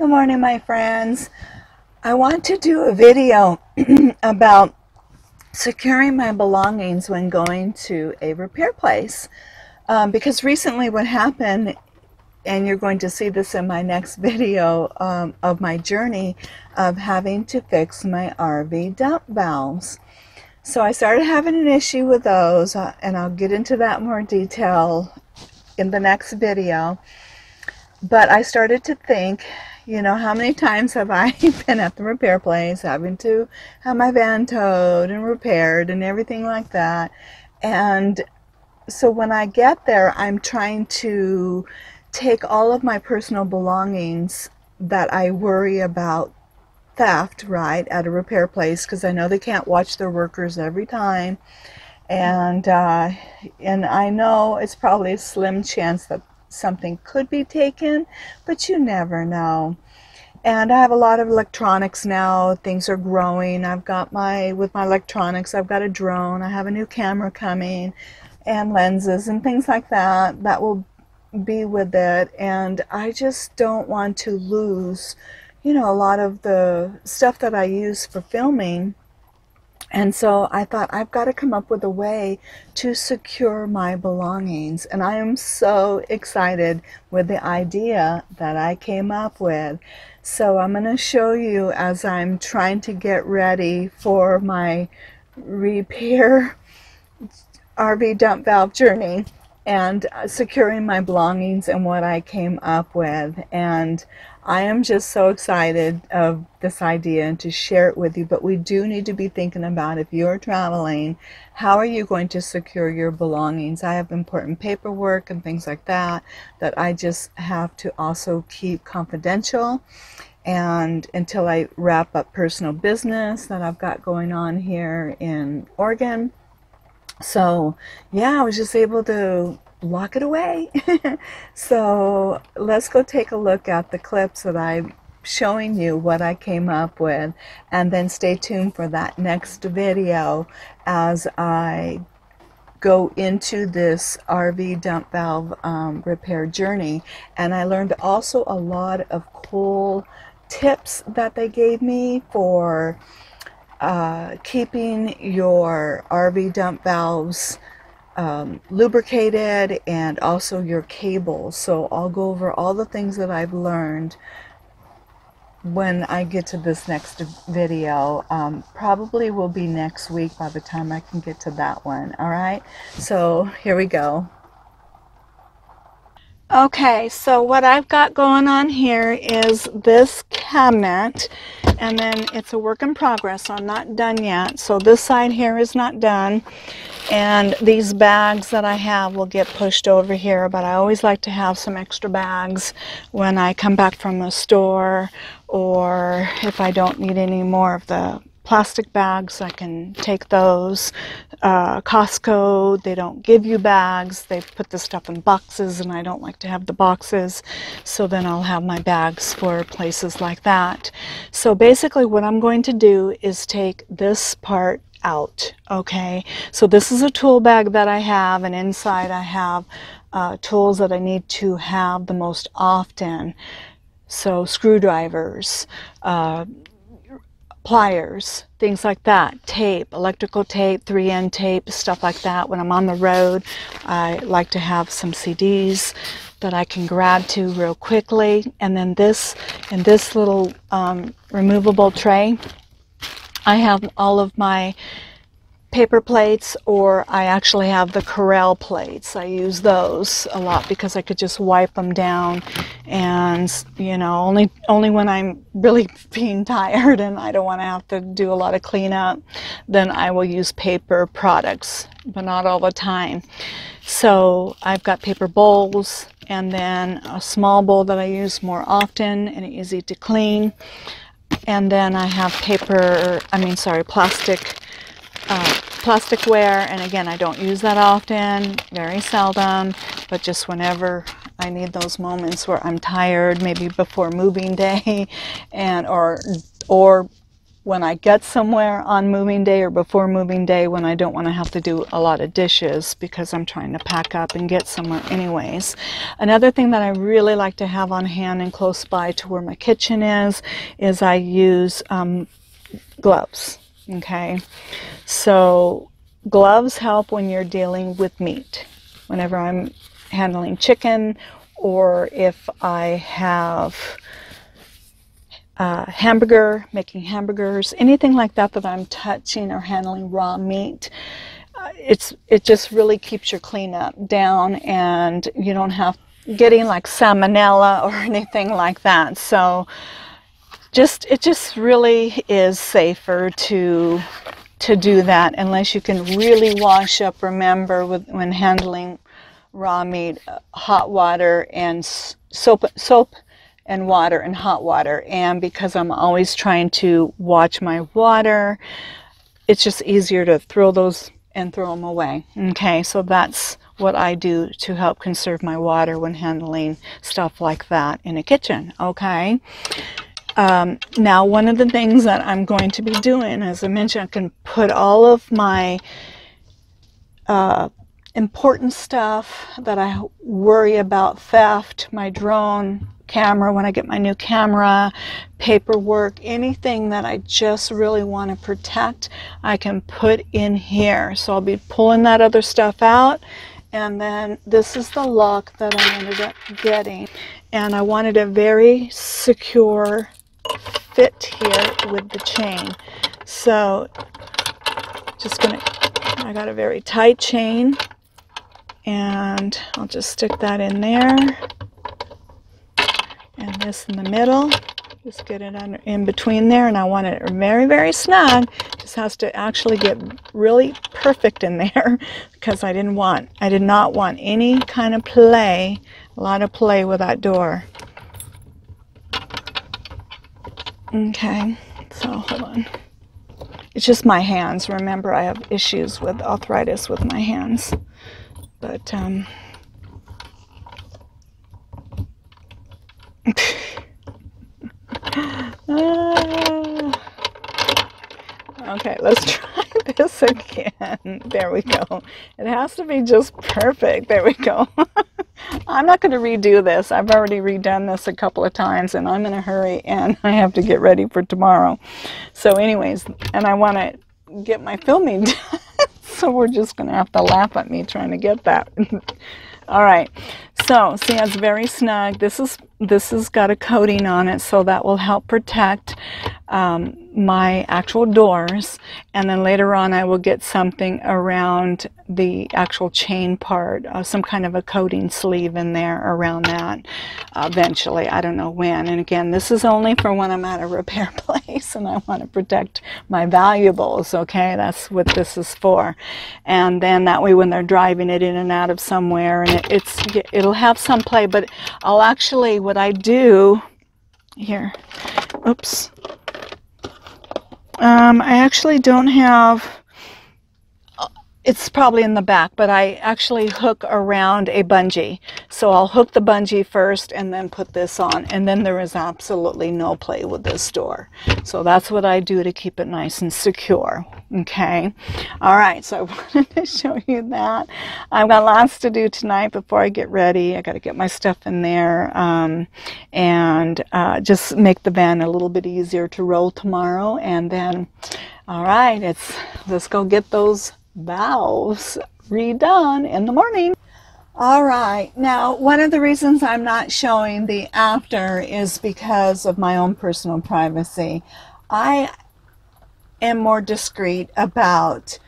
Good morning, my friends. I want to do a video about securing my belongings when going to a repair place. Because recently what happened, and you're going to see this in my next video of my journey of having to fix my RV dump valves. So I started having an issue with those, and I'll get into that in more detail in the next video. But I started to think, you know, how many times have I been at the repair place having to have my van towed and repaired and everything like that. And so when I get there, I'm trying to take all of my personal belongings that I worry about theft, right, at a repair place, because I know they can't watch their workers every time. And I know it's probably a slim chance that something could be taken, but you never know. And I have a lot of electronics now. Things are growing. I've got with my electronics, I've got a drone. I have a new camera coming and lenses and things like that that will be with it. And I just don't want to lose, you know, a lot of the stuff that I use for filming. And so I thought, I've got to come up with a way to secure my belongings. And I am so excited with the idea that I came up with. So I'm going to show you as I'm trying to get ready for my repair RV dump valve journey and securing my belongings and what I came up with. And I am just so excited of this idea and to share it with you. But we do need to be thinking about, if you're traveling, how are you going to secure your belongings? I have important paperwork and things like that that I just have to also keep confidential, and until I wrap up personal business that I've got going on here in Oregon. So yeah, I was just able to lock it away. So let's go take a look at the clips that I'm showing you what I came up with, and then stay tuned for that next video as I go into this RV dump valve repair journey. And I learned also a lot of cool tips that they gave me for keeping your RV dump valves lubricated, and also your cables. So I'll go over all the things that I've learned when I get to this next video. Probably will be next week by the time I can get to that one. All right, so here we go. Okay, so what I've got going on here is this cabinet, and then it's a work in progress, so I'm not done yet. So this side here is not done, and these bags that I have will get pushed over here, but I always like to have some extra bags when I come back from the store, or if I don't need any more of the plastic bags, I can take those. Costco, they don't give you bags. They put the stuff in boxes, and I don't like to have the boxes. So then I'll have my bags for places like that. So basically what I'm going to do is take this part out. Okay, so this is a tool bag that I have, and inside I have tools that I need to have the most often. So screwdrivers, pliers, things like that, tape, electrical tape, 3N tape, stuff like that. When I'm on the road, I like to have some CDs that I can grab to real quickly. And then this, in this little removable tray, I have all of my paper plates, or I actually have the Corel plates. I use those a lot because I could just wipe them down, and you know, only when I'm really being tired and I don't want to have to do a lot of cleanup, then I will use paper products, but not all the time. So I've got paper bowls, and then a small bowl that I use more often and easy to clean. And then I have plasticware, and again, I don't use that often, very seldom, but just whenever I need those moments where I'm tired, maybe before moving day, and or when I get somewhere on moving day or before moving day, when I don't want to have to do a lot of dishes because I'm trying to pack up and get somewhere anyways. Another thing that I really like to have on hand and close by to where my kitchen is I use gloves. Okay, so gloves help when you're dealing with meat. Whenever I'm handling chicken, or if I have making hamburgers, anything like that that I'm touching or handling raw meat, it just really keeps your cleanup down, and you don't have getting like salmonella or anything like that. So it just really is safer to do that, unless you can really wash up. Remember, when handling raw meat, hot water and soap and water and hot water. And because I'm always trying to watch my water, it's just easier to throw those and throw them away. Okay, so that's what I do to help conserve my water when handling stuff like that in a kitchen. Okay, now one of the things that I'm going to be doing, as I mentioned, I can put all of my important stuff that I worry about, theft, my drone camera when I get my new camera, paperwork, anything that I just really want to protect, I can put in here. So I'll be pulling that other stuff out, and then this is the lock that I ended up getting, and I wanted a very secure fit here with the chain. So I got a very tight chain, and I'll just stick that in there, and this in the middle, just get it under in between there. And I want it very, very snug. Just has to actually get really perfect in there, because I did not want any kind of play, a lot of play with that door. Okay, so hold on. It's just my hands. Remember, I have issues with arthritis with my hands. But, okay, let's try this again. There we go. It has to be just perfect. There we go. I'm not going to redo this. I've already redone this a couple of times, and I'm in a hurry, and I have to get ready for tomorrow. So anyways, and I want to get my filming done. So we're just going to have to laugh at me trying to get that. All right. So see, it's very snug. This has got a coating on it, so that will help protect my actual doors. And then later on, I will get something around the actual chain part, some kind of a coating sleeve in there around that eventually. I don't know when. And again, this is only for when I'm at a repair place and I want to protect my valuables. Okay, that's what this is for. And then that way, when they're driving it in and out of somewhere, and it'll have some play. But I'll actually, what I do here, oops, I actually don't have, it's probably in the back, but I actually hook around a bungee. So I'll hook the bungee first and then put this on, and then there is absolutely no play with this door. So that's what I do to keep it nice and secure. Okay. All right. So I wanted to show you that. I've got lots to do tonight before I get ready. I got to get my stuff in there, and just make the van a little bit easier to roll tomorrow. And then, all right, let's go get those valves redone in the morning. All right, now one of the reasons I'm not showing the after is because of my own personal privacy. I am more discreet about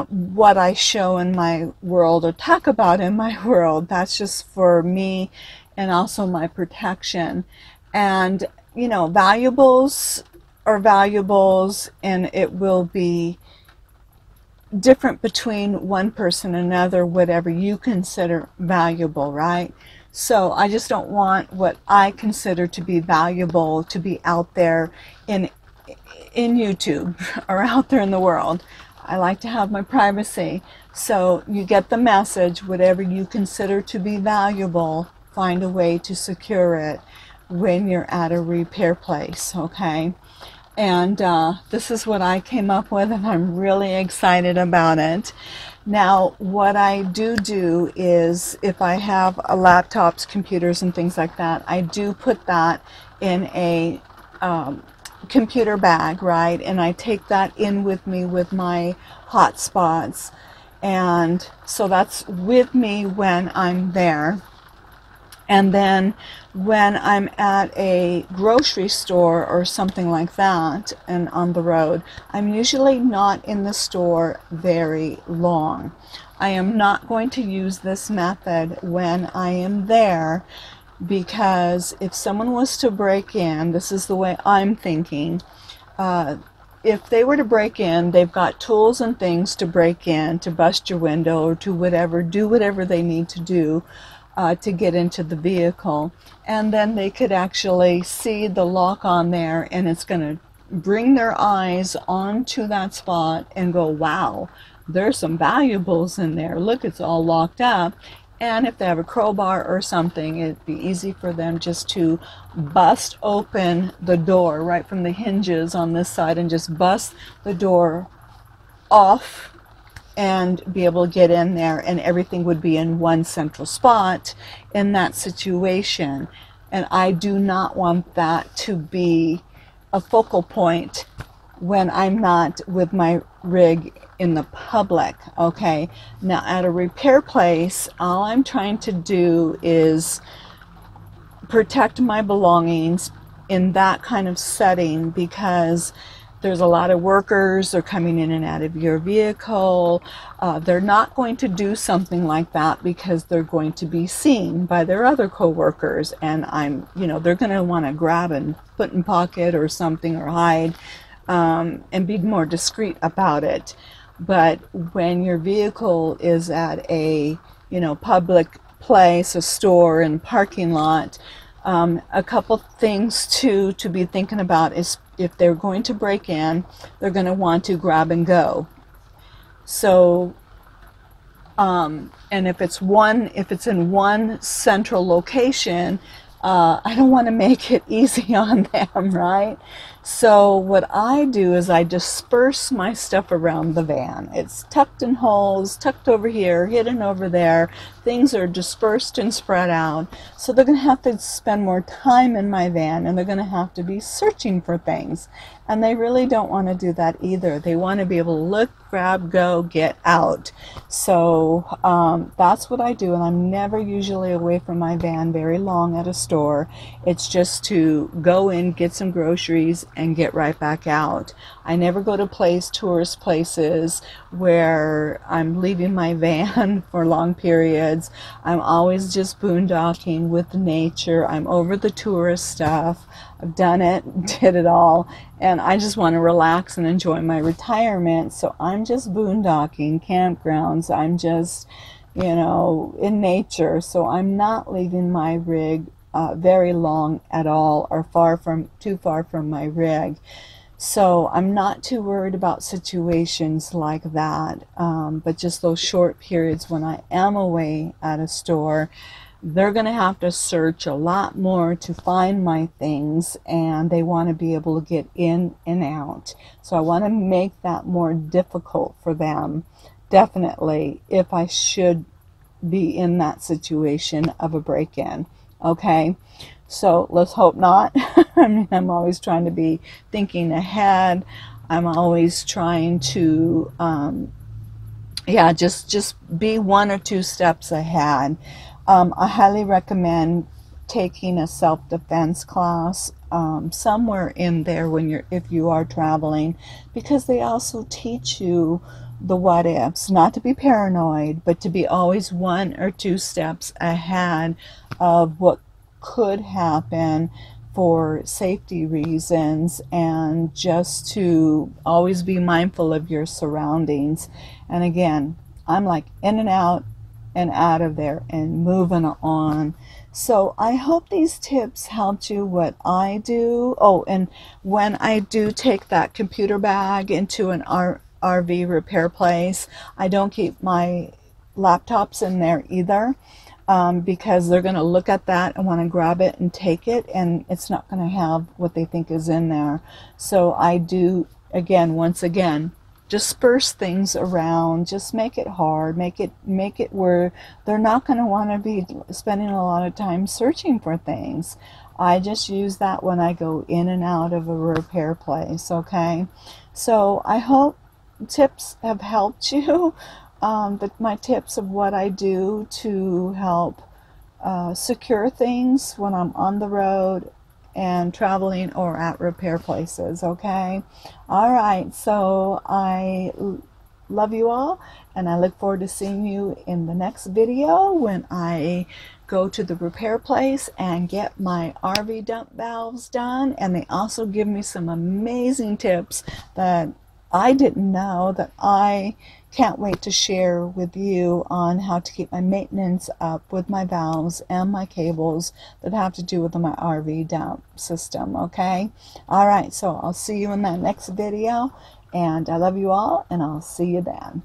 what I show in my world or talk about in my world. That's just for me and also my protection. And you know, valuables are valuables, and it will be different between one person and another, whatever you consider valuable, right? So I just don't want what I consider to be valuable to be out there in YouTube or out there in the world. I like to have my privacy. So you get the message, whatever you consider to be valuable, find a way to secure it when you're at a repair place, okay? And this is what I came up with, and I'm really excited about it. Now, what I do is, if I have laptops, computers, and things like that, I do put that in a computer bag, right? And I take that in with me with my hotspots. And so that's with me when I'm there. And then when I'm at a grocery store or something like that and on the road, I'm usually not in the store very long. I am not going to use this method when I am there, because if someone was to break in, this is the way I'm thinking, if they were to break in, they've got tools and things to break in, to bust your window or to whatever, do whatever they need to do to get into the vehicle. And then they could actually see the lock on there, and it's going to bring their eyes onto that spot and go, wow, there's some valuables in there. Look, it's all locked up. And if they have a crowbar or something, it'd be easy for them just to bust open the door right from the hinges on this side and just bust the door off and be able to get in there, and everything would be in one central spot in that situation. And I do not want that to be a focal point when I'm not with my rig in the public. Okay, now at a repair place, all I'm trying to do is protect my belongings in that kind of setting, because there's a lot of workers, they're coming in and out of your vehicle. They're not going to do something like that because they're going to be seen by their other co-workers, and they're going to want to grab and put in pocket or something, or hide, and be more discreet about it. But when your vehicle is at a public place, a store, and parking lot, a couple things to be thinking about is, if they're going to break in, they're going to want to grab and go. So, and if it's in one central location, I don't want to make it easy on them, right? So what I do is I disperse my stuff around the van. It's tucked in holes, tucked over here, hidden over there. Things are dispersed and spread out. So they're going to have to spend more time in my van, and they're going to have to be searching for things. And they really don't want to do that either. They want to be able to look, grab, go, get out. So that's what I do, and I'm never usually away from my van very long at a store. It's just to go in, get some groceries, and get right back out. I never go to tourist places where I'm leaving my van for long periods. I'm always just boondocking with nature. I'm over the tourist stuff. I've done it, did it all, and I just want to relax and enjoy my retirement. So I'm just boondocking, campgrounds. I'm just, in nature. So I'm not leaving my rig very long at all, or too far from my rig. So I'm not too worried about situations like that, but just those short periods when I am away at a store, they're going to have to search a lot more to find my things, and they want to be able to get in and out. So I want to make that more difficult for them, definitely, if I should be in that situation of a break-in. Okay, so let's hope not. I mean, I'm always trying to be thinking ahead. I'm always trying to, just be one or two steps ahead. I highly recommend taking a self-defense class somewhere in there if you are traveling, because they also teach you the what ifs, not to be paranoid, but to be always one or two steps ahead of what could happen for safety reasons, and just to always be mindful of your surroundings. And again, I'm like in and out of there and moving on. So I hope these tips helped you what I do. Oh, and when I do take that computer bag into an RV repair place, I don't keep my laptops in there either. because they're going to look at that and want to grab it and take it, and it's not going to have what they think is in there. So I do, again, once again, disperse things around, just make it hard, make it where they're not going to want to be spending a lot of time searching for things. I just use that when I go in and out of a repair place, okay? So I hope tips have helped you, my tips of what I do to help secure things when I'm on the road and traveling or at repair places, okay? All right, so I love you all, and I look forward to seeing you in the next video when I go to the repair place and get my RV dump valves done. And they also give me some amazing tips that I didn't know, that I can't wait to share with you on how to keep my maintenance up with my valves and my cables that have to do with my RV dump system, okay? All right, so I'll see you in that next video, and I love you all, and I'll see you then.